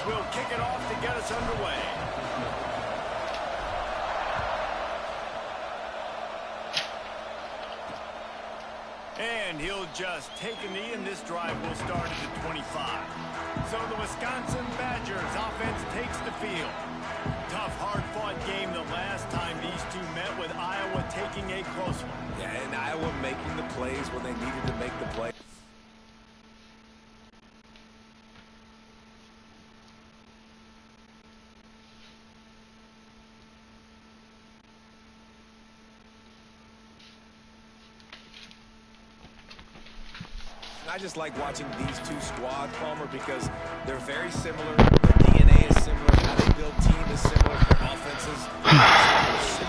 will kick it off to get us underway. And he'll just take a knee, and this drive will start at the 25. So the Wisconsin Badgers offense takes the field. Tough, hard-fought game the last time these two met, with Iowa taking a close one. Yeah, and Iowa making the plays when they needed to make the play. I just like watching these two squads, Palmer, because they're very similar. Their DNA is similar. How they build team is similar. Their offenses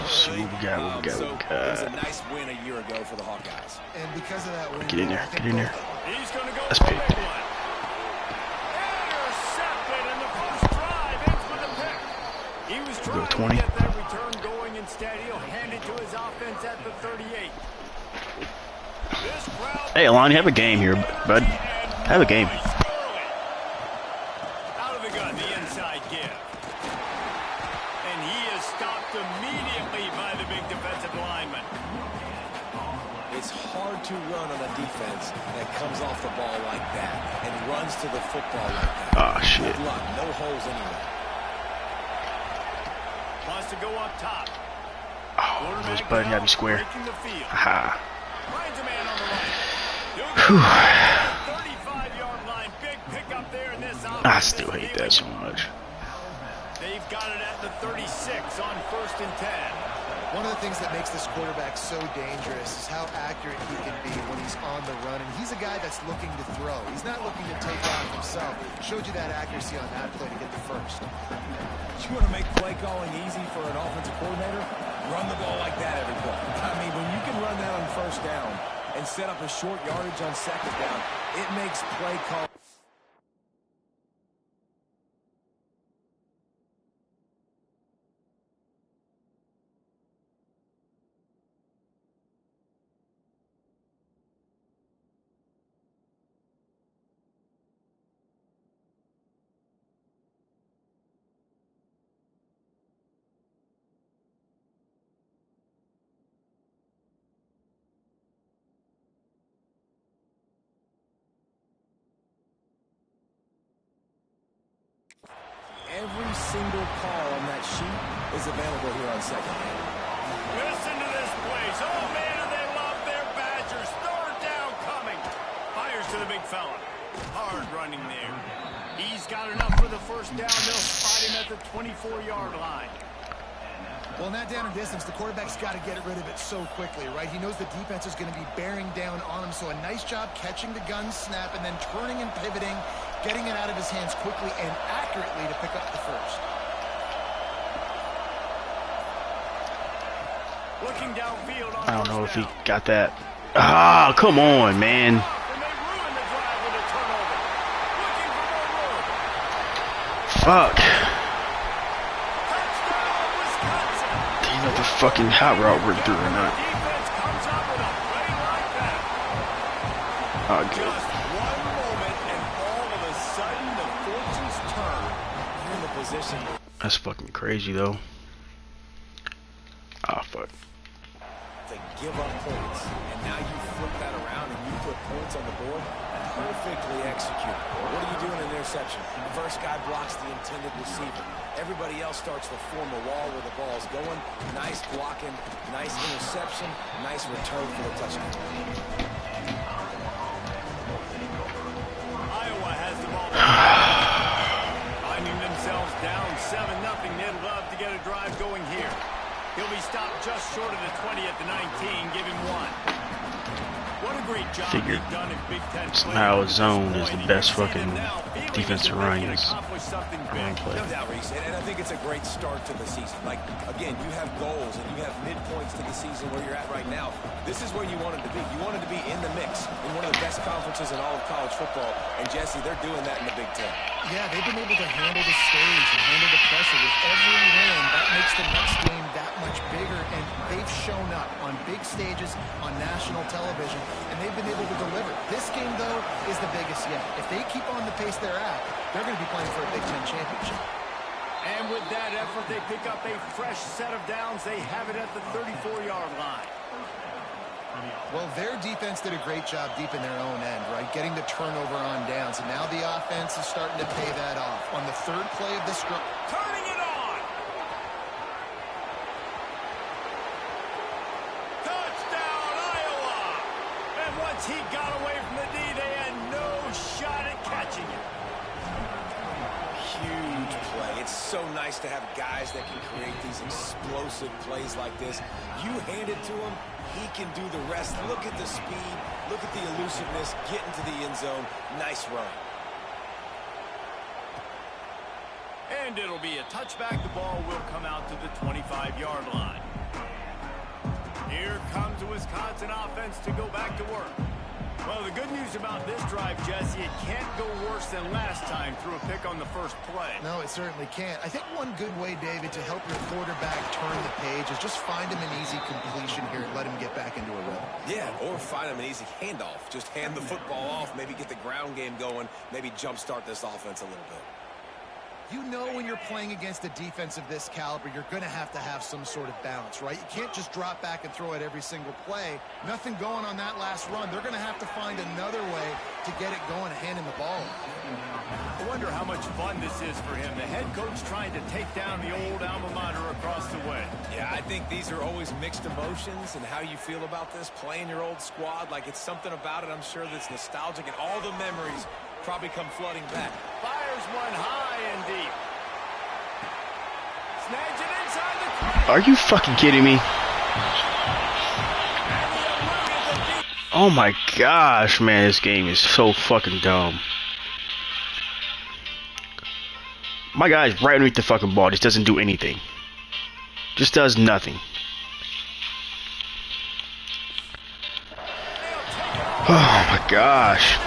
So we got. it was a nice win a year ago for the Hawkeyes. And because of that win, Get in there. Get in there. He's going to go Let's for pick. a big one. Intercepted, and the first drive ends with a pick. He was trying to 20. get that return going. Instead, he'll hand it to his offense at the 38. Hey, Alani, have a game here, bud. Have a game. Out of the gun, the inside give. And he is stopped immediately by the big defensive lineman. It's hard to run on a defense that comes off the ball like that and runs to the football like that. Oh, shit. Good luck. No holes anywhere. Wants to go up top. Oh, those bud had me square. Haha. Finds a man on the right. 35-yard line. Big pickup there in this offense. I still hate that so much. They've got it at the 36 on 1st and 10. one of the things that makes this quarterback so dangerous is how accurate he can be when he's on the run. And he's a guy that's looking to throw. He's not looking to take off himself. Showed you that accuracy on that play to get the first. You want to make play calling easy for an offensive coordinator? Run the ball like that every play. I mean, when you can run that on first down and set up a short yardage on second down, it makes play call. Every single call on that sheet is available here on second down. Listen to this place. Oh, man, do they love their Badgers. Third down coming. Fires to the big fella. Hard running there. He's got enough for the first down. They'll spot him at the 24-yard line. Well, in that down and distance, the quarterback's got to get rid of it so quickly, right? He knows the defense is going to be bearing down on him, so a nice job catching the gun snap and then turning and pivoting, getting it out of his hands quickly and accurately to pick up the first. Looking downfield on I don't know if he first down. got that. Ah, come on, man. And they ruin the drive with a turnover. Looking for more room. Fuck. Touchdown, Wisconsin. Do you know the fucking hot route we're through or not? Defense comes up with a play like that. Oh, good. Just one moment, and all of a sudden, the fortunes turn. You're in the position That's fucking crazy, though. Ah, fuck. to give up points, and now you flip that around and you put points on the board. Perfectly executed. What do you do in an interception? The first guy blocks the intended receiver. Everybody else starts to form a wall where the ball's going. Nice blocking, nice interception, nice return for the touchdown. Iowa has the ball. Finding themselves down 7-0. They'd love to get a drive going here. He'll be stopped just short of the 20 at the 19. Give him one. What a great job Figured they've done in Big Ten play. somehow zone is the best fucking defensive run is run play. No doubt, Reese, and I think it's a great start to the season. Like, again, you have goals and you have midpoints to the season where you're at right now. This is where you wanted to be. You wanted to be in the mix in one of the best conferences in all of college football. And, Jesse, they're doing that in the Big Ten. Yeah, they've been able to handle the stage and handle the pressure with every win. That makes the next game that much bigger, and they've shown up on big stages on national television, and they've been able to deliver. This game, though, is the biggest yet. If they keep on the pace they're at, they're going to be playing for a Big Ten championship. that effort, they pick up a fresh set of downs. They have it at the 34-yard line. Well, their defense did a great job deep in their own end, right? Getting the turnover on downs. And now the offense is starting to pay that off. On the third play of this drive. Turning it on! Touchdown, Iowa! And once he got away from the D, they had no shot at catching it. Huge play. It's so nice to have guys that can create these explosive plays like this. You hand it to him, he can do the rest. Look at the speed. Look at the elusiveness. Get into the end zone. Nice run. And it'll be a touchback. The ball will come out to the 25-yard line. Here comes the Wisconsin offense to go back to work. Well, the good news about this drive, Jesse, it can't go worse than last time through a pick on the first play. No, it certainly can't. I think one good way, David, to help your quarterback turn the page is just find him an easy completion here and let him get back into a rhythm. Yeah, or find him an easy handoff. Just hand the football off, maybe get the ground game going, maybe jumpstart this offense a little bit. You know when you're playing against a defense of this caliber, you're going to have some sort of balance, right? You can't just drop back and throw it every single play. Nothing going on that last run. They're going to have to find another way to get it going and handing the ball. I wonder how much fun this is for him. The head coach trying to take down the old alma mater across the way. Yeah, I think these are always mixed emotions, and how you feel about this, playing your old squad, like it's something about it, I'm sure, that's nostalgic, and all the memories probably come flooding back. Fires one high and deep. Snags it inside the 20. Are you fucking kidding me? Oh my gosh, man, this game is so fucking dumb. My guy's right underneath the fucking ball, just doesn't do anything. Just does nothing. Oh my gosh.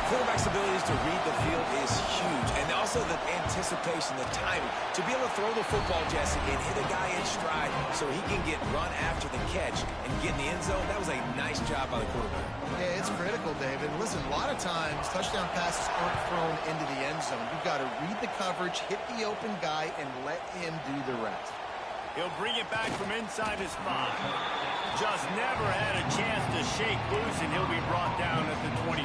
Quarterback's abilities to read the field is huge, and also the anticipation, the timing, to be able to throw the football, Jesse, and hit a guy in stride so he can get run after the catch and get in the end zone. That was a nice job by the quarterback. Yeah, it's critical, David. Listen, a lot of times touchdown passes aren't thrown into the end zone. You've got to read the coverage, hit the open guy, and let him do the rest. He'll bring it back from inside his 5. Just never had a chance to shake loose, and he'll be brought down at the 24.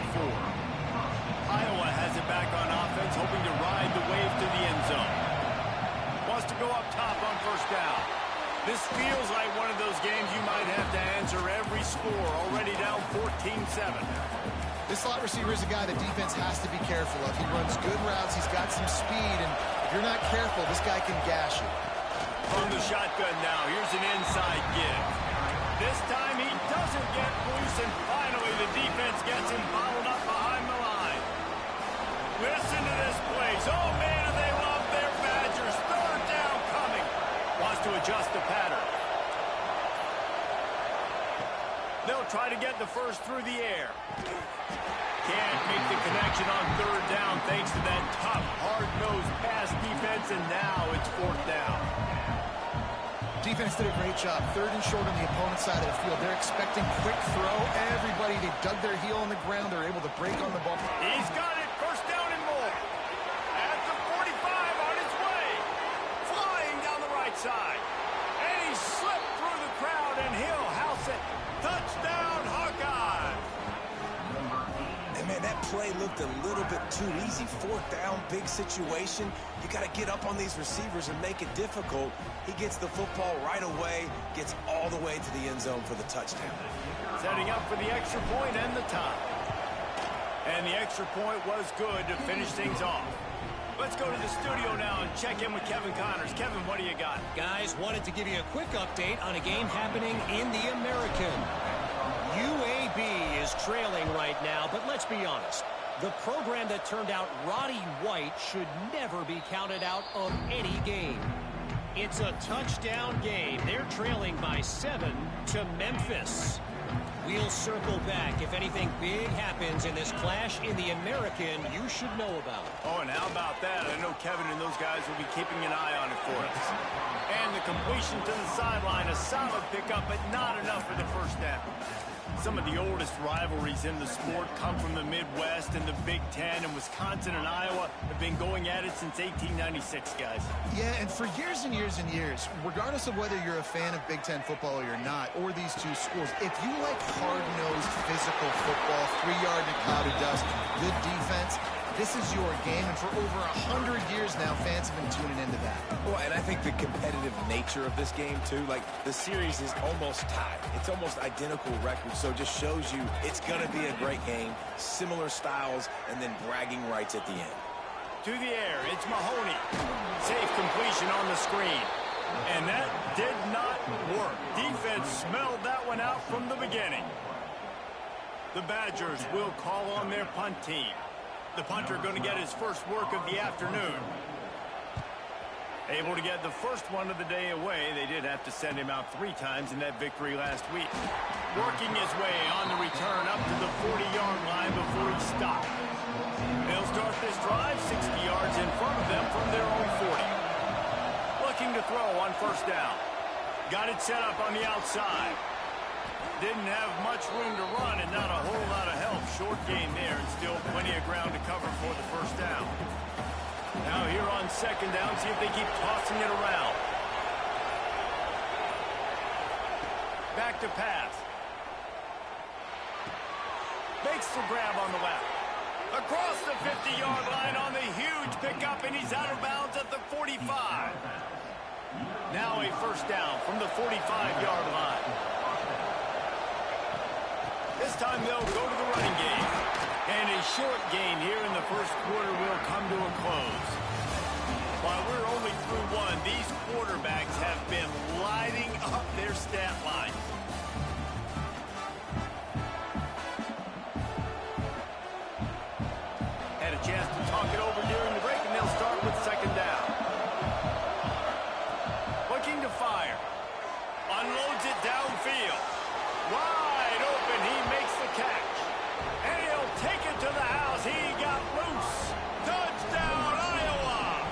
Iowa has it back on offense, hoping to ride the wave to the end zone. Wants to go up top on first down. This feels like one of those games you might have to answer every score, already down 14-7. This slot receiver is a guy the defense has to be careful of. He runs good routes, he's got some speed, and if you're not careful, this guy can gash you. From the shotgun now, here's an inside give. This time he doesn't get loose, and finally the defense gets him bottled up behind the line. Listen to this place. Oh, man, do they love their Badgers. Third down coming. Wants to adjust the pattern. They'll try to get the first through the air. Can't make the connection on third down thanks to that tough, hard-nosed pass defense, and now it's fourth down. Defense did a great job. Third and short on the opponent's side of the field. They're expecting quick throw. Everybody, they dug their heel on the ground. They're able to break on the ball. He's got it. First down and more. At the 45 on his way. Flying down the right side. And he slipped through the crowd, and he'll house it. Touchdown, Hawkeye. And, man, that play looked a little bit too easy. Fourth down, big situation. You got to get up on these receivers and make it difficult. He gets the football right away, gets all the way to the end zone for the touchdown. Setting up for the extra point and the tie. And the extra point was good to finish things off. Let's go to the studio now and check in with Kevin Connors. Kevin, what do you got? Guys, wanted to give you a quick update on a game happening in the American. UAB is trailing right now, but let's be honest. The program that turned out Roddy White should never be counted out of any game. It's a touchdown game. They're trailing by 7 to Memphis. We'll circle back if anything big happens in this clash in the American you should know about. Oh, and how about that? I know Kevin and those guys will be keeping an eye on it for us. And the completion to the sideline, a solid pickup, but not enough for the first down. Some of the oldest rivalries in the sport come from the Midwest, and the Big Ten, and Wisconsin and Iowa have been going at it since 1896, guys. Yeah, and for years and years and years, regardless of whether you're a fan of Big Ten football or you're not, or these two schools, if you like hard-nosed physical football, 3-yard and a cloud of dust, good defense, this is your game, and for over 100 years now, fans have been tuning into that. Well, and I think the competitive nature of this game, too, like the series is almost tied. It's almost identical records, so it just shows you it's going to be a great game, similar styles, and then bragging rights at the end. To the air, it's Mahoney. Safe completion on the screen. And that did not work. Defense smelled that one out from the beginning. The Badgers will call on their punt team. The punter going to get his first work of the afternoon. Able to get the first one of the day away. They did have to send him out 3 times in that victory last week. Working his way on the return up to the 40-yard line before he stopped. They'll start this drive 60 yards in front of them from their own 40. Looking to throw on first down. Got it set up on the outside. Didn't have much room to run and not a whole lot of help. Short gain there and still plenty of ground to cover for the first down. Now here on second down, see if they keep tossing it around. Back to pass. Makes the grab on the left. Across the 50-yard line on the huge pickup, and he's out of bounds at the 45. Now a first down from the 45-yard line. This time they'll go to the running game. And a short gain here in the first quarter will come to a close. While we're only through one, these quarterbacks have been lighting up their stat lines. Had a chance to talk it over during the break, and they'll start with second down. Looking to fire. Unloads it downfield. Wide open, he makes the catch. And he'll take it to the house. He got loose. Touchdown, Iowa!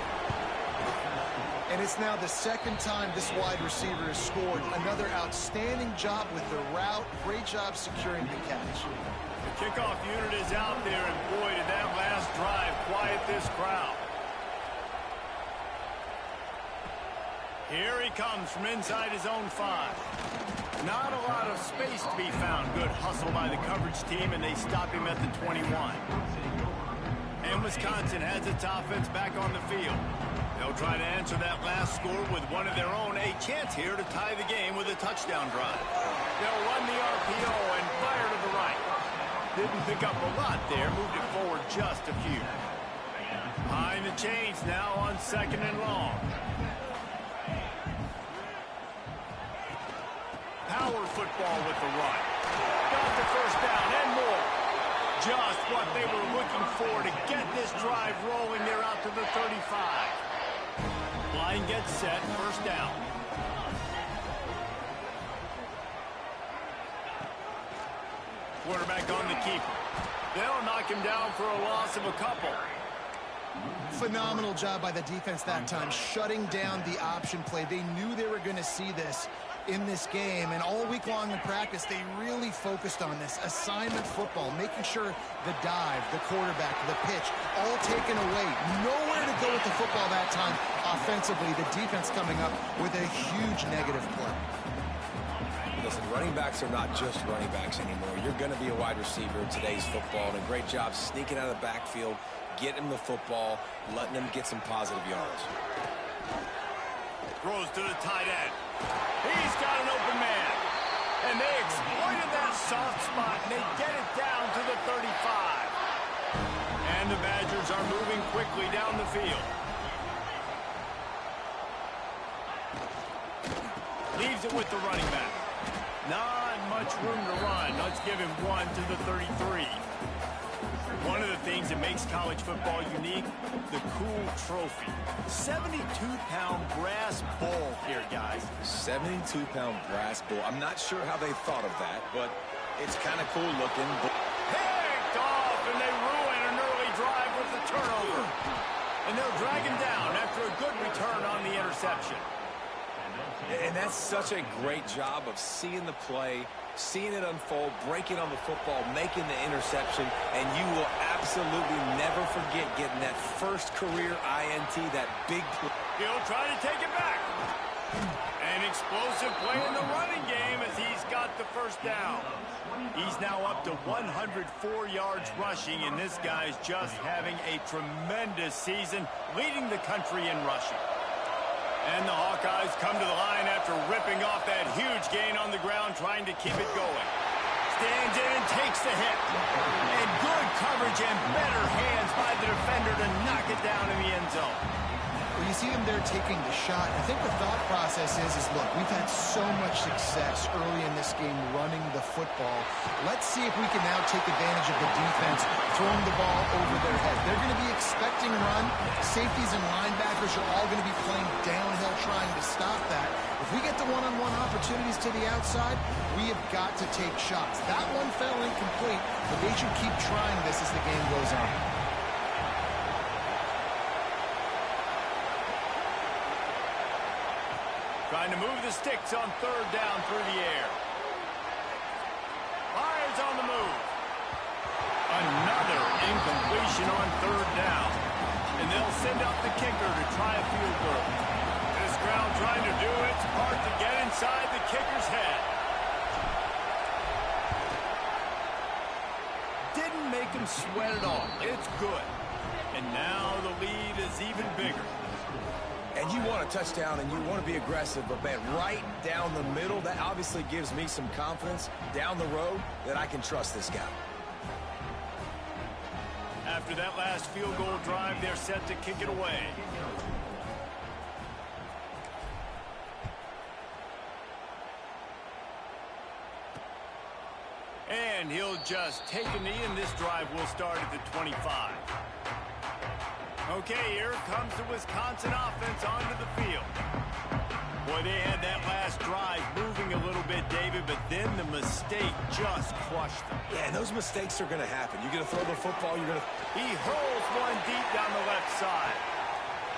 And it's now the second time this wide receiver has scored. Another outstanding job with the route. Great job securing the catch. The kickoff unit is out there, and boy, did that last drive quiet this crowd. Here he comes from inside his own 5. Not a lot of space to be found. Good hustle by the coverage team, and they stop him at the 21. And Wisconsin has its offense back on the field. They'll try to answer that last score with one of their own. A chance here to tie the game with a touchdown drive. They'll run the RPO and fire to the right. Didn't pick up a lot there. Moved it forward just a few. Behind the chains now on second and long. Power football with the run. Got the first down and more. Just what they were looking for to get this drive rolling. They're out to the 35. Line gets set, first down. Quarterback on the keeper. They'll knock him down for a loss of a couple. Phenomenal job by the defense that time, shutting down the option play. They knew they were going to see this in this game, and all week long in practice, they really focused on this assignment football, making sure the dive, the quarterback, the pitch, all taken away. Nowhere to go with the football that time offensively. The defense coming up with a huge negative play. Listen, running backs are not just running backs anymore. You're going to be a wide receiver in today's football, and a great job sneaking out of the backfield, getting him the football, letting him get some positive yards. Throws to the tight end. He's got an open man. And they exploited that soft spot, and they get it down to the 35. And the Badgers are moving quickly down the field. Leaves it with the running back. Not much room to run. Let's give him one to the 33. One of the things that makes college football unique, the cool trophy. 72-pound brass bowl here, guys. 72-pound brass bull. I'm not sure how they thought of that, but it's kind of cool looking. Picked off, and they ruin an early drive with the turnover. And they'll drag him down after a good return on the interception. And that's such a great job of seeing the play, seeing it unfold, breaking on the football, making the interception, and you will absolutely never forget getting that first career INT, that big play. He'll try to take it back. An explosive play in the running game as he's got the first down. He's now up to 104 yards rushing, and this guy's just having a tremendous season, leading the country in rushing. And the Hawkeyes come to the line after ripping off that huge gain on the ground, trying to keep it going. Stands in and takes the hit. And good coverage and better hands by the defender to knock it down in the end zone. Well, you see him there taking the shot. I think the thought process is look, we've had so much success early in this game running the football. Let's see if we can now take advantage of the defense throwing the ball over their head. They're going to be expecting run. Safeties and linebackers are all going to be playing downhill trying to stop that. If we get the one-on-one opportunities to the outside, we have got to take shots. That one fell incomplete, but they should keep trying this as the game goes on. Trying to move the sticks on third down through the air. Fires on the move. Another incompletion on third down. And they'll send out the kicker to try a field goal. This crowd trying to do its part to get inside the kicker's head. Didn't make him sweat it all. It's good. And now the lead is even bigger. And you want a touchdown and you want to be aggressive, but man, right down the middle, that obviously gives me some confidence down the road that I can trust this guy. After that last field goal drive, they're set to kick it away. And he'll just take a knee, and this drive will start at the 25. Okay, here comes the Wisconsin offense onto the field. Boy, they had that last drive moving a little bit, David, but then the mistake just crushed them. Yeah, those mistakes are going to happen. You're going to throw the football, you're going to... He hurls one deep down the left side.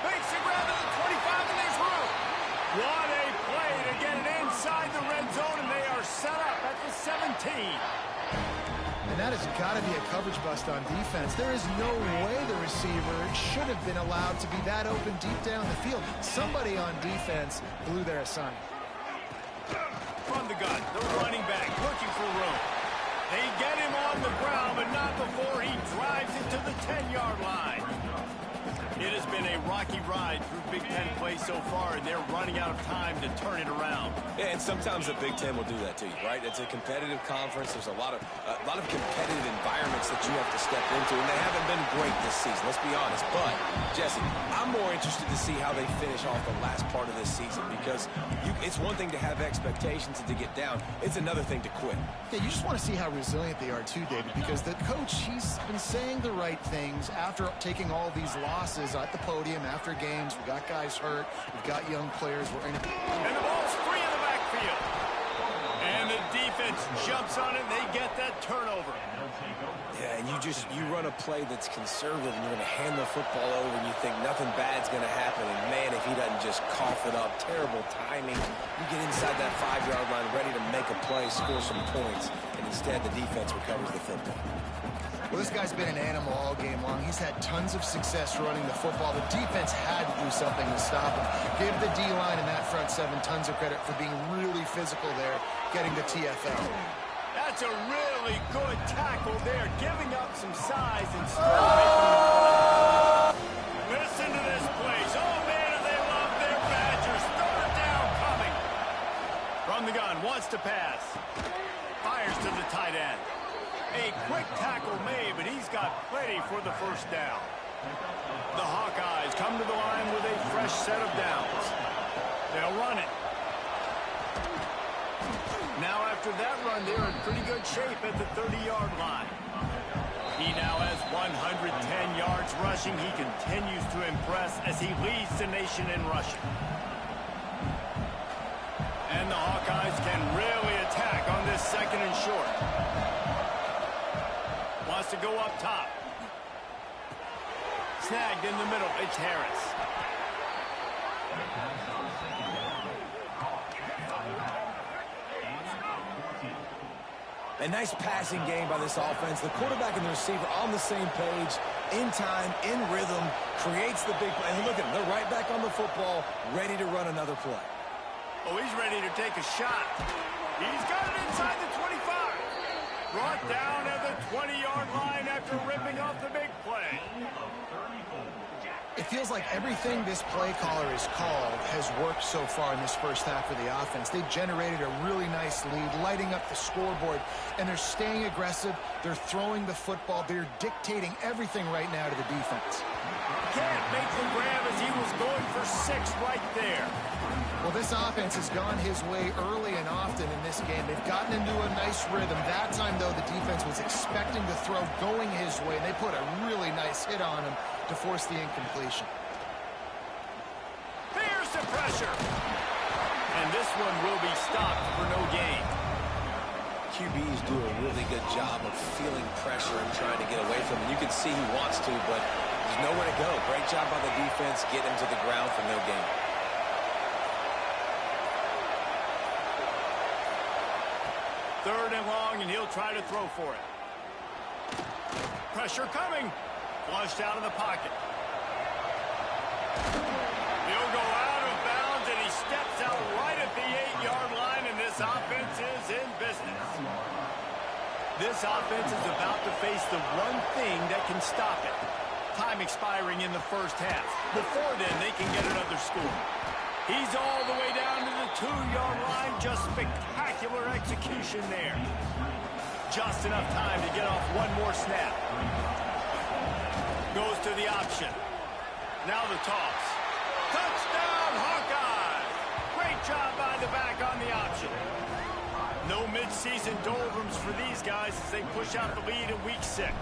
Makes the grab to the 25, and there's room. What a play to get it inside the red zone, and they are set up at the 17. And that has got to be a coverage bust on defense. There is no way the receiver should have been allowed to be that open deep down the field. Somebody on defense blew their assignment. From the gun, the running back looking for room. They get him on the ground, but not before he drives it to the 10-yard line. It has been a rocky ride through Big Ten play so far, and they're running out of time to turn it around. Yeah, and sometimes the Big Ten will do that to you, right? It's a competitive conference. There's a lot of competitive environments that you have to step into, and they haven't been great this season, let's be honest. But, Jesse, I'm more interested to see how they finish off the last part of this season because it's one thing to have expectations and to get down. It's another thing to quit. Yeah, you just want to see how resilient they are too, David, because the coach, he's been saying the right things after taking all these losses at the podium after games. We got guys hurt. We've got young players. We're in it. And the ball's free in the backfield. And the defense jumps on it, and they get that turnover. Yeah, and you run a play that's conservative, and you're going to hand the football over, and you think nothing bad's going to happen. And, man, if he doesn't just cough it up, terrible timing. You get inside that 5-yard line ready to make a play, score some points, and instead the defense recovers the football. Well, this guy's been an animal all game long. He's had tons of success running the football. The defense had to do something to stop him. Give the D-line and that front seven tons of credit for being really physical there, getting the TFL. That's a really good tackle there, giving up some size and still making... Listen to this place. Oh, man, they love their Badgers. Third down coming. From the gun, wants to pass. Fires to the tight end. A quick tackle made, but he's got plenty for the first down. The Hawkeyes come to the line with a fresh set of downs. They'll run it. Now after that run, they're in pretty good shape at the 30-yard line. He now has 110 yards rushing. He continues to impress as he leads the nation in rushing. And the Hawkeyes can really attack on this second and short. Wants to go up top. Snagged in the middle. It's Harris. A nice passing game by this offense. The quarterback and the receiver on the same page, in time, in rhythm, creates the big play. And look at them. They're right back on the football, ready to run another play. Oh, he's ready to take a shot. He's got it inside the 25. Brought down at the 20-yard line after ripping off the big play. It feels like everything this play caller has called has worked so far in this first half of the offense. They've generated a really nice lead, lighting up the scoreboard, and they're staying aggressive. They're throwing the football. They're dictating everything right now to the defense. Can't make the grab as he was going for 6 right there. Well, this offense has gone his way early and often in this game. They've gotten into a nice rhythm. That time, though, the defense was expecting the throw going his way, and they put a really nice hit on him to force the incompletion. There's the pressure. And this one will be stopped for no gain. QBs do a really good job of feeling pressure and trying to get away from him. You can see he wants to, but there's nowhere to go. Great job by the defense, getting him to the ground for no gain. Third and long, and he'll try to throw for it. Pressure coming. Flushed out of the pocket. He'll go out of bounds, and he steps out right at the 8-yard line, and this offense is in business. This offense is about to face the one thing that can stop it. Time expiring in the first half. Before then, they can get another score. He's all the way down to the 2-yard line. Just spectacular execution there. Just enough time to get off one more snap. Goes to the option. Now the toss. Touchdown, Hawkeyes! Great job by the back on the option. No midseason doldrums for these guys as they push out the lead in week 6.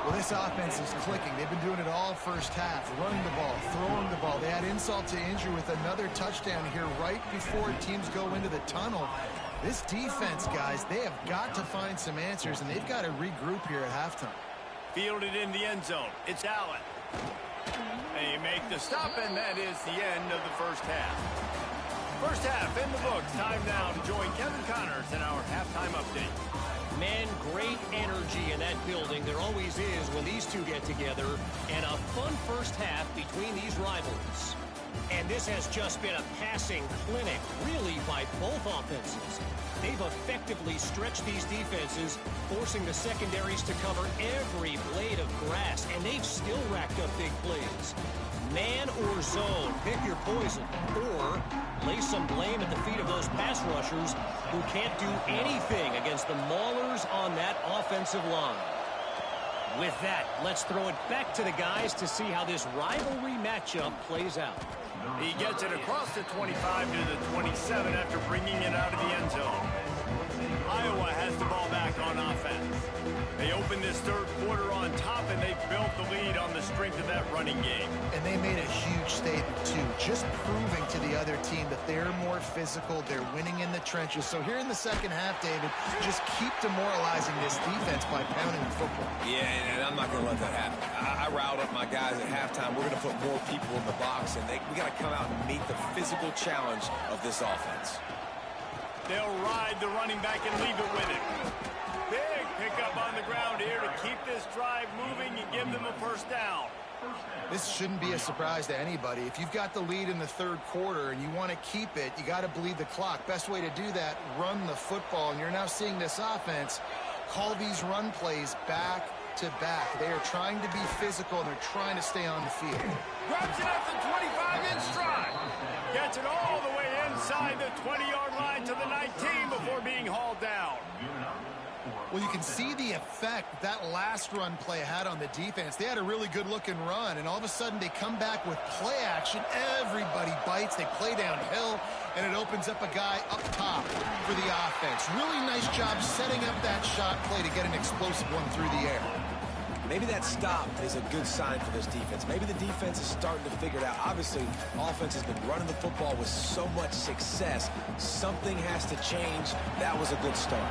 Well, this offense is clicking. They've been doing it all first half. Running the ball, throwing the ball. They had insult to injury with another touchdown here right before teams go into the tunnel. This defense, guys, they have got to find some answers, and they've got to regroup here at halftime. Fielded in the end zone. It's Allen. They make the stop, and that is the end of the first half. First half in the books. Time now to join Kevin Connors in our halftime update. Man, great energy in that building. There always is when these two get together. And a fun first half between these rivals. And this has just been a passing clinic, really, by both offenses. They've effectively stretched these defenses, forcing the secondaries to cover every blade of grass. And they've still racked up big plays. Man or zone, pick your poison. Or lay some blame at the feet of those pass rushers who can't do anything against the maulers on that offensive line. With that, let's throw it back to the guys to see how this rivalry matchup plays out. He gets it across the 25 to the 27 after bringing it out of the end zone. Iowa has the ball back on offense. They open this third quarter on top, and they built the lead on the strength of that running game. And they made a huge statement, too, just proving to the other team that they're more physical, they're winning in the trenches. So here in the second half, David, just keep demoralizing this defense by pounding the football. Yeah, and I'm not going to let that happen. I riled up my guys at halftime. We're going to put more people in the box, and we got to come out and meet the physical challenge of this offense. They'll ride the running back and leave it with him. Big pickup on the ground here to keep this drive moving and give them a first down. This shouldn't be a surprise to anybody. If you've got the lead in the third quarter and you want to keep it, you got to bleed the clock. Best way to do that, run the football. And you're now seeing this offense call these run plays back to back. They are trying to be physical, and they're trying to stay on the field. Grabs it at the 25 in stride. Gets it all the way inside the 20-yard line to the 19 before being hauled down. Well, you can see the effect that last run play had on the defense. They had a really good-looking run, and all of a sudden they come back with play action. Everybody bites. They play downhill, and it opens up a guy up top for the offense. Really nice job setting up that shot play to get an explosive one through the air. Maybe that stop is a good sign for this defense. Maybe the defense is starting to figure it out. Obviously, offense has been running the football with so much success. Something has to change. That was a good start.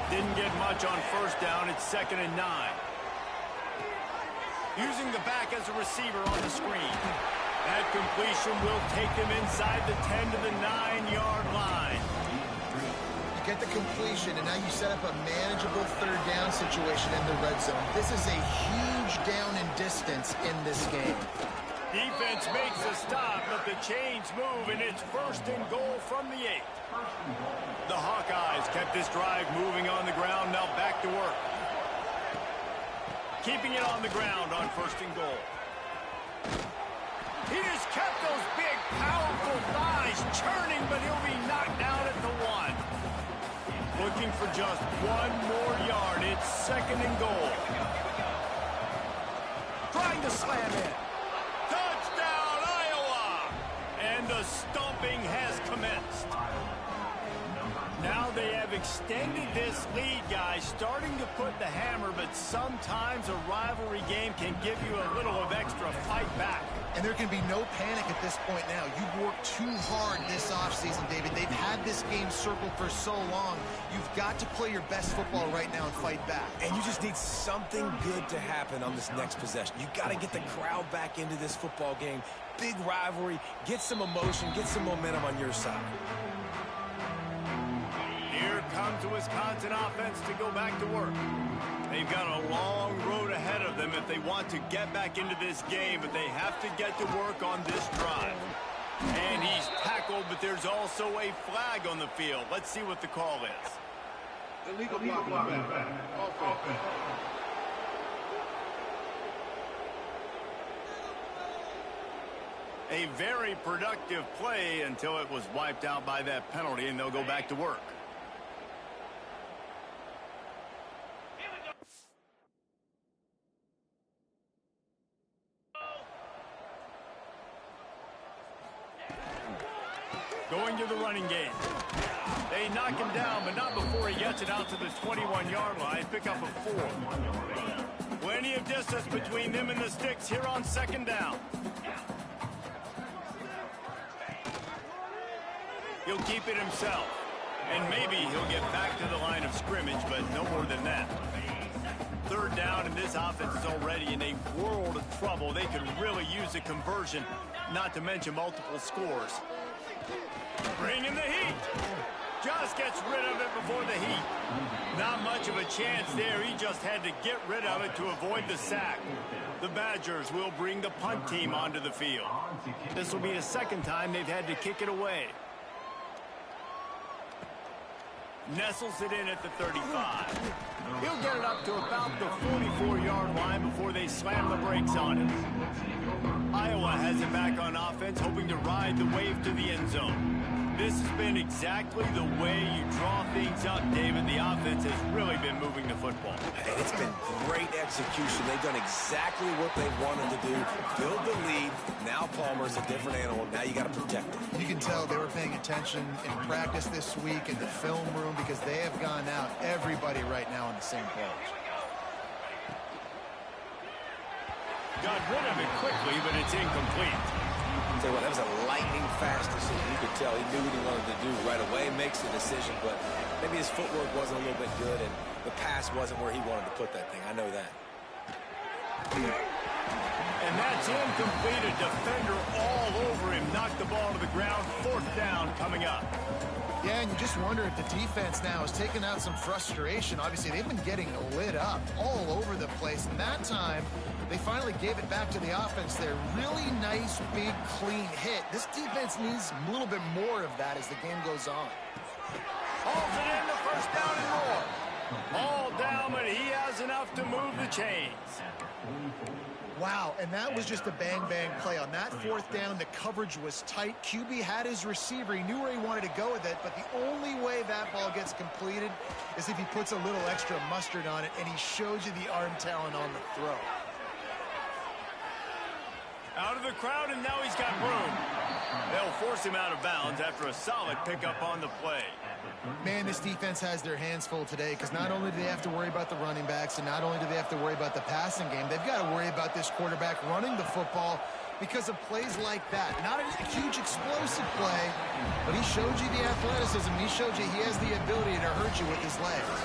Didn't get much on first down. It's 2nd and 9. Using the back as a receiver on the screen. That completion will take them inside the 10 to the 9-yard line. You get the completion, and now you set up a manageable third down situation in the red zone. This is a huge down in distance in this game. Defense makes a stop, but the chains move, and it's 1st and goal from the 8. The Hawkeyes kept this drive moving on the ground, now back to work. Keeping it on the ground on 1st and goal. He just kept those big, powerful thighs churning, but he'll be knocked down at the 1. Looking for just 1 more yard. It's 2nd and goal. Trying to slam in. Touchdown, Iowa! And the stomping has commenced. Now they have extended this lead, guys, starting to put the hammer, but sometimes a rivalry game can give you a little of extra fight back. And there can be no panic at this point now. You've worked too hard this offseason, David. They've had this game circled for so long. You've got to play your best football right now and fight back. And you just need something good to happen on this next possession. You got to get the crowd back into this football game. Big rivalry. Get some emotion. Get some momentum on your side. Here comes the Wisconsin offense to go back to work. They've got a long road ahead of them if they want to get back into this game, but they have to get to work on this drive. And he's tackled, but there's also a flag on the field. Let's see what the call is. Illegal blocking. Offense. A very productive play until it was wiped out by that penalty, and they'll go back to work. Going to the running game. They knock him down, but not before he gets it out to the 21-yard line. Pick up a 4. Plenty of distance between them and the sticks here on 2nd down. He'll keep it himself. And maybe he'll get back to the line of scrimmage, but no more than that. 3rd down, and this offense is already in a world of trouble. They could really use a conversion, not to mention multiple scores. Bring in the heat. Just gets rid of it before the heat. Not much of a chance there. He just had to get rid of it to avoid the sack. The Badgers will bring the punt team onto the field. This will be the 2nd time they've had to kick it away. Nestles it in at the 35. He'll get it up to about the 44-yard line before they slam the brakes on him. Iowa has it back on offense, hoping to ride the wave to the end zone. This has been exactly the way you draw things up, David. The offense has really been moving the football. And it's been great execution. They've done exactly what they wanted to do. Build the lead. Now Palmer's a different animal. Now you got to protect him. You can tell they were paying attention in practice this week in the film room because they have gone out, everybody right now on the same page. Got rid of it quickly, but it's incomplete. Tell you what, that was a lightning-fast decision. You could tell he knew what he wanted to do right away, makes the decision, but maybe his footwork wasn't a little bit good, and the pass wasn't where he wanted to put that thing. I know that. And that's incomplete. A defender all over him. Knocked the ball to the ground. 4th down coming up. Yeah, and you just wonder if the defense now is taking out some frustration. Obviously, they've been getting lit up all over the place, and that time they finally gave it back to the offense there. Really nice, big, clean hit. This defense needs a little bit more of that as the game goes on. Hauls it in the 1st down and more. All down, but he has enough to move the chains. Wow, and that was just a bang-bang play. On that 4th down, the coverage was tight. QB had his receiver. He knew where he wanted to go with it, but the only way that ball gets completed is if he puts a little extra mustard on it, and he shows you the arm talent on the throw. Out of the crowd, and now he's got room. They'll force him out of bounds after a solid pickup on the play. Man, this defense has their hands full today because not only do they have to worry about the running backs and not only do they have to worry about the passing game, they've got to worry about this quarterback running the football because of plays like that. Not a huge explosive play, but he showed you the athleticism. He showed you he has the ability to hurt you with his legs.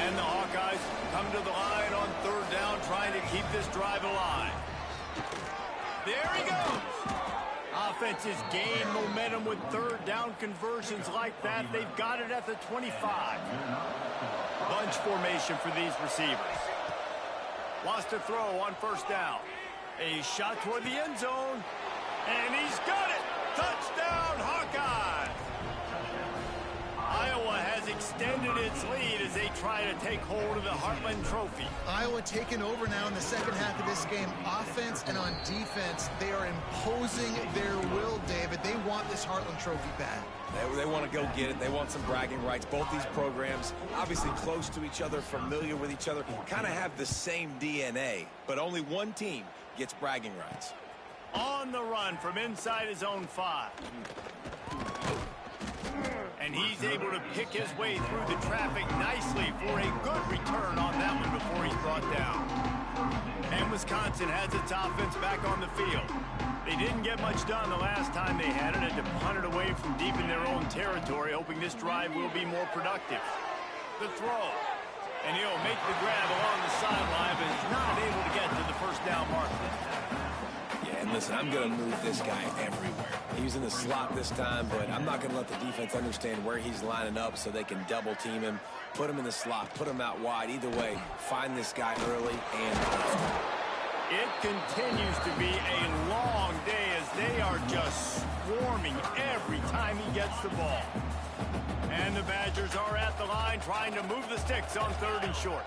And the Hawkeyes come to the line on 3rd down, trying to keep this drive alive. There he goes. offenses gain momentum with third down conversions like that. They've got it at the 25. Bunch formation for these receivers. Wants to throw on first down. A shot toward the end zone. And he's got it. Touchdown, Hawkeyes. Iowa has extended its lead as they try to take hold of the Heartland Trophy. Iowa taking over now in the second half of this game. Offense and on defense, they are imposing their will, David. They want this Heartland Trophy back. They want to go get it. They want some bragging rights. Both these programs, obviously close to each other, familiar with each other, kind of have the same DNA, but only one team gets bragging rights. On the run from inside his own 5. And he's able to pick his way through the traffic nicely for a good return on that one before he's brought down. And Wisconsin has its offense back on the field. They didn't get much done the last time they had it, and to punt it away from deep in their own territory, hoping this drive will be more productive. The throw. And he'll make the grab along the sideline, but is not able to get to the first down marker. Yeah, and listen, I'm going to move this guy everywhere. He's in the slot this time, but I'm not going to let the defense understand where he's lining up so they can double team him, put him in the slot, put him out wide. Either way, find this guy early and often. It continues to be a long day as they are just swarming every time he gets the ball. And the Badgers are at the line trying to move the sticks on 3rd and short.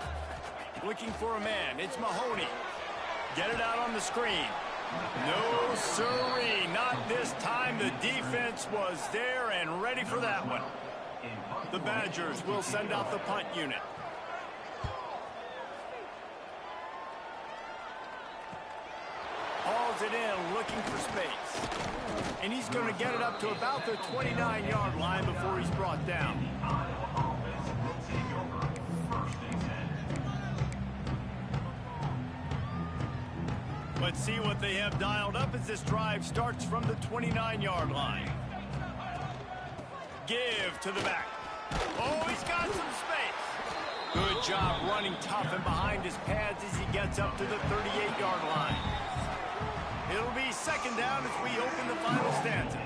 Looking for a man. It's Mahoney. Get it out on the screen. No, sirree, not this time. The defense was there and ready for that one. The Badgers will send out the punt unit. Hauls it in, looking for space. And he's going to get it up to about the 29-yard line before he's brought down. Let's see what they have dialed up as this drive starts from the 29-yard line. Give to the back. Oh, he's got some space. Good job running tough and behind his pads as he gets up to the 38-yard line. It'll be second down as we open the final stanza.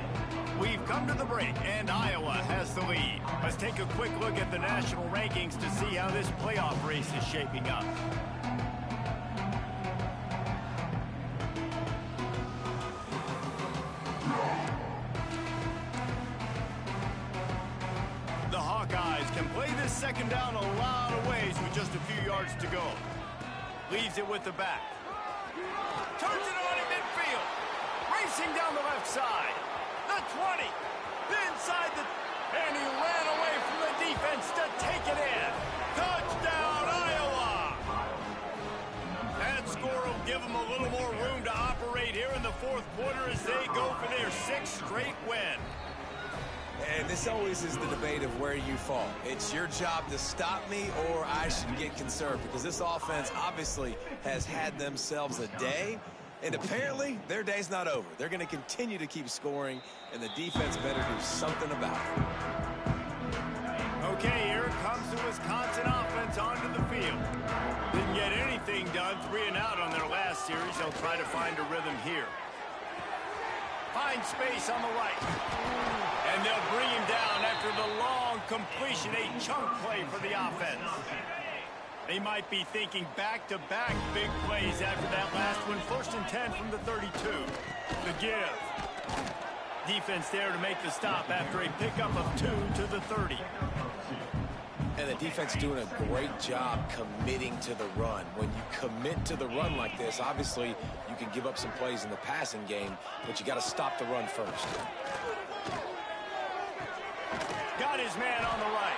We've come to the break, and Iowa has the lead. Let's take a quick look at the national rankings to see how this playoff race is shaping up. The Hawkeyes can play this second down a lot of ways with just a few yards to go. Leaves it with the back. Turns it on in midfield. Racing down the left side. The 20. Inside the... And he ran away from the defense to take it in. Touchdown, Iowa! That score will give them a little more room to operate here in the fourth quarter as they go for their 6th straight win. And this always is the debate of where you fall. It's your job to stop me or I should get conserved, because this offense obviously has had themselves a day, and apparently their day's not over. They're going to continue to keep scoring, and the defense better do something about it. Okay, here comes the Wisconsin offense onto the field. Didn't get anything done, 3 and out on their last series. They'll try to find a rhythm here. Find space on the right. And they'll bring him down after the long completion, a chunk play for the offense. They might be thinking back-to-back big plays after that last one. 1st and 10 from the 32. The give. Defense there to make the stop after a pickup of 2 to the 30. And the defense doing a great job committing to the run. When you commit to the run like this, obviously you can give up some plays in the passing game, but you got to stop the run first. Got his man on the right.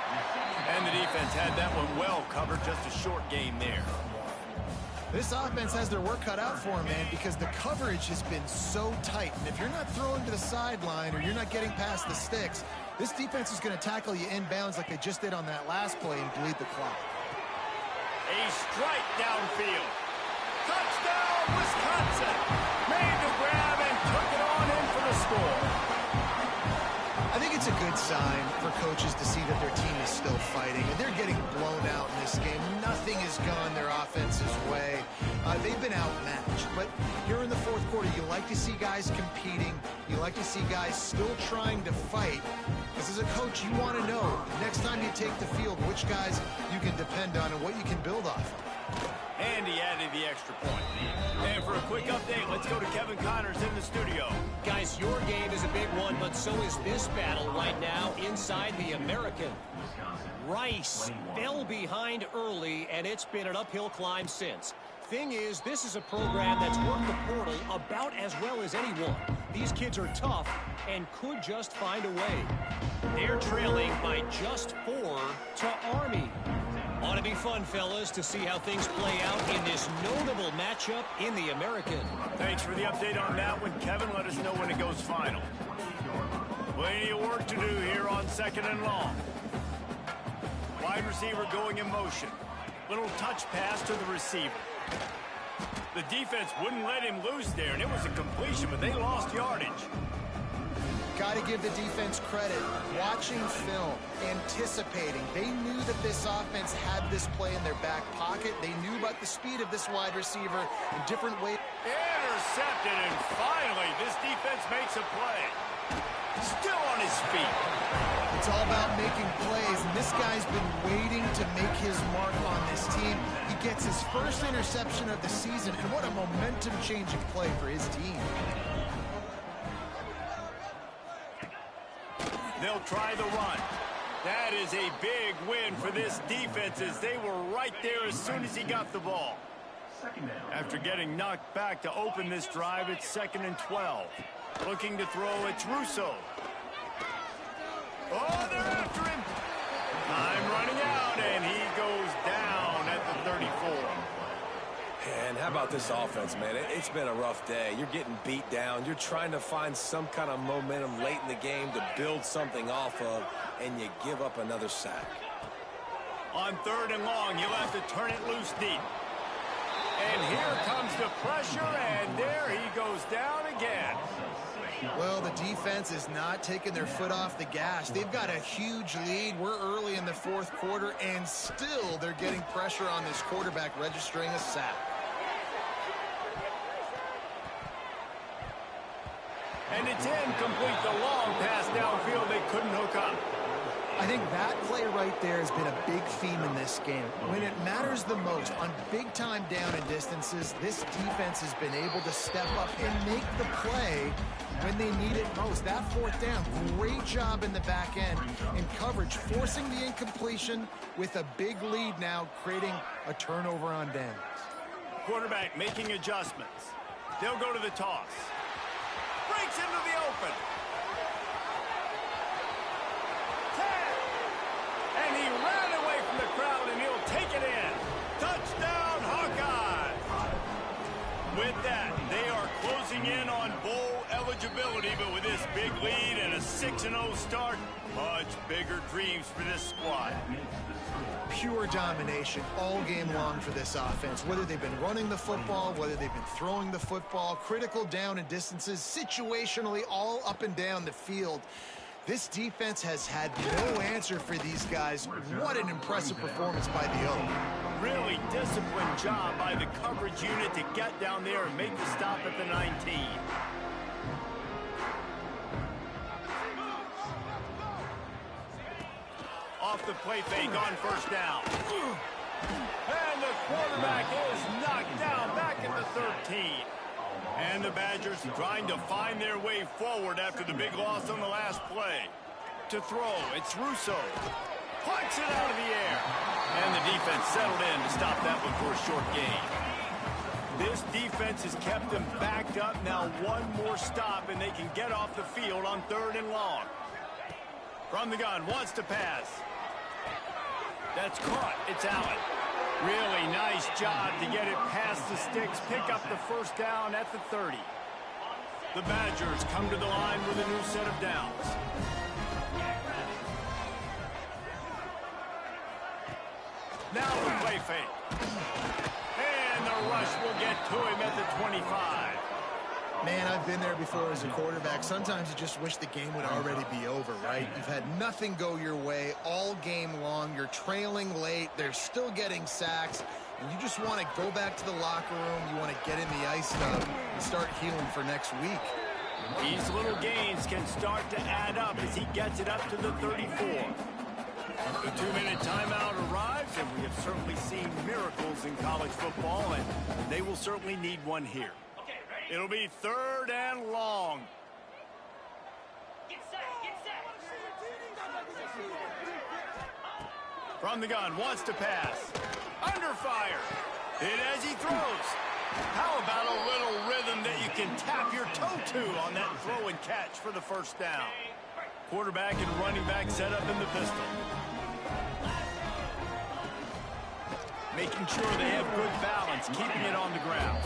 And the defense had that one well covered. Just a short game there. This offense has their work cut out for them, man, because the coverage has been so tight. And if you're not throwing to the sideline or you're not getting past the sticks, this defense is going to tackle you inbounds like they just did on that last play and bleed the clock. A strike downfield. Touchdown, Wisconsin. Made the grab and took it on in for the score. I think it's a good sign for coaches to see that their team is still fighting, and they're getting blown out in this game. Nothing has gone their offense's way. They've been outmatched, but here in the fourth quarter, you like to see guys competing. You like to see guys still trying to fight. Because as a coach, you want to know next time you take the field which guys you can depend on and what you can build off of. And he added the extra point. And for a quick update, let's go to Kevin Connors in the studio. Guys, your game is a big one, but so is this battle right now inside the American. Rice fell behind early, and it's been an uphill climb since. Thing is, this is a program that's worked the portal about as well as anyone. These kids are tough and could just find a way. They're trailing by just 4 to Army. Ought to be fun, fellas, to see how things play out in this notable matchup in the American. Thanks for the update on that one, Kevin. Let us know when it goes final. Plenty of work to do here on 2nd and long. Wide receiver going in motion. Little touch pass to the receiver. The defense wouldn't let him loose there, and it was a completion, but they lost yardage. Got to give the defense credit. Watching film, anticipating. They knew that this offense had this play in their back pocket. They knew about the speed of this wide receiver in different ways. Intercepted, and finally, this defense makes a play. Still on his feet. It's all about making plays, and this guy's been waiting to make his mark on this team. He gets his first interception of the season, and what a momentum-changing play for his team. They'll try the run. That is a big win for this defense as they were right there as soon as he got the ball. After getting knocked back to open this drive, it's 2nd and 12. Looking to throw, it's Russo. Oh, they're after him. Time running out, and he goes down at the 34. And how about this offense, man? It's been a rough day. You're getting beat down. You're trying to find some kind of momentum late in the game to build something off of, and you give up another sack. On 3rd and long, you'll have to turn it loose deep. And here comes the pressure, and there he goes down again. Well, the defense is not taking their foot off the gas. They've got a huge lead. We're early in the 4th quarter, and still they're getting pressure on this quarterback, registering a sack. And it's incomplete. The long pass downfield, they couldn't hook up. I think that play right there has been a big theme in this game. When it matters the most, on big-time down and distances, this defense has been able to step up and make the play when they need it most. That 4th down, great job in the back end in coverage, forcing the incompletion with a big lead now, creating a turnover on downs. Quarterback making adjustments. They'll go to the toss. Breaks into the open. And he ran away from the crowd, and he'll take it in. Touchdown, Hawkeyes! With that, they are closing in on bowl eligibility, but with this big lead and a 6-0 start, much bigger dreams for this squad. Pure domination all game long for this offense. Whether they've been running the football, whether they've been throwing the football, critical down and distances, situationally all up and down the field. This defense has had no answer for these guys. What an impressive performance by the O. Really disciplined job by the coverage unit to get down there and make the stop at the 19. Off the play fake on 1st down. And the quarterback is knocked down back at the 13. And the Badgers trying to find their way forward after the big loss on the last play. To throw, it's Russo. Plucks it out of the air. And the defense settled in to stop that one for a short gain. This defense has kept them backed up. Now one more stop, and they can get off the field on 3rd and long. From the gun, wants to pass. That's caught. It's Allen. Really nice job to get it past the sticks, pick up the 1st down at the 30. The Badgers come to the line with a new set of downs. Now the play fake. And the rush will get to him at the 25. Man, I've been there before as a quarterback. Sometimes you just wish the game would already be over, right? You've had nothing go your way all game long. You're trailing late. They're still getting sacks. And you just want to go back to the locker room. You want to get in the ice tub and start healing for next week. These little gains can start to add up as he gets it up to the 34. The 2-minute timeout arrives, and we have certainly seen miracles in college football, and they will certainly need one here. It'll be 3rd and long. From the gun, wants to pass. Under fire. Hit as he throws. How about a little rhythm that you can tap your toe to on that throw and catch for the first down? Quarterback and running back set up in the pistol. Making sure they have good balance, keeping it on the ground.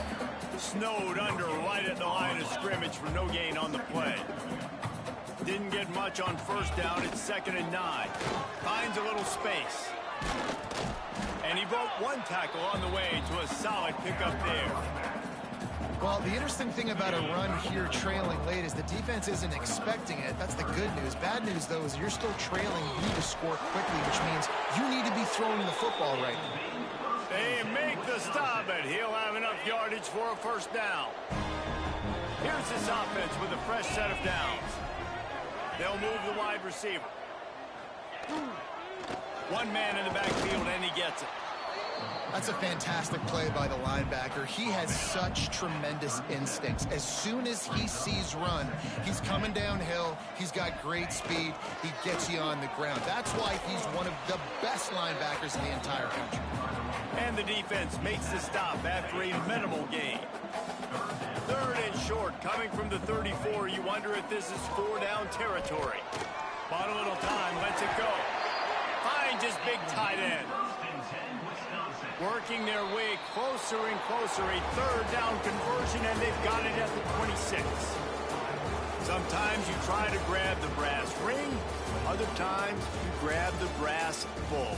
Snowed under right at the line of scrimmage for no gain on the play. Didn't get much on first down. It's 2nd and 9. Finds a little space. And he broke one tackle on the way to a solid pickup there. Well, the interesting thing about a run here trailing late is the defense isn't expecting it. That's the good news. Bad news, though, is you're still trailing. You need to score quickly, which means you need to be throwing the football right now. They make the stop, and he'll have enough yardage for a first down. Here's this offense with a fresh set of downs. They'll move the wide receiver. One man in the backfield, and he gets it. That's a fantastic play by the linebacker. He has such tremendous instincts. As soon as he sees run, he's coming downhill. He's got great speed. He gets you on the ground. That's why he's one of the best linebackers in the entire country. And the defense makes the stop after a minimal gain. 3rd and short, coming from the 34. You wonder if this is 4-down territory. Bought a little time, lets it go. Finds his big tight end. Working their way closer and closer. A 3rd down conversion, and they've got it at the 26. Sometimes you try to grab the brass ring. Other times you grab the brass bull.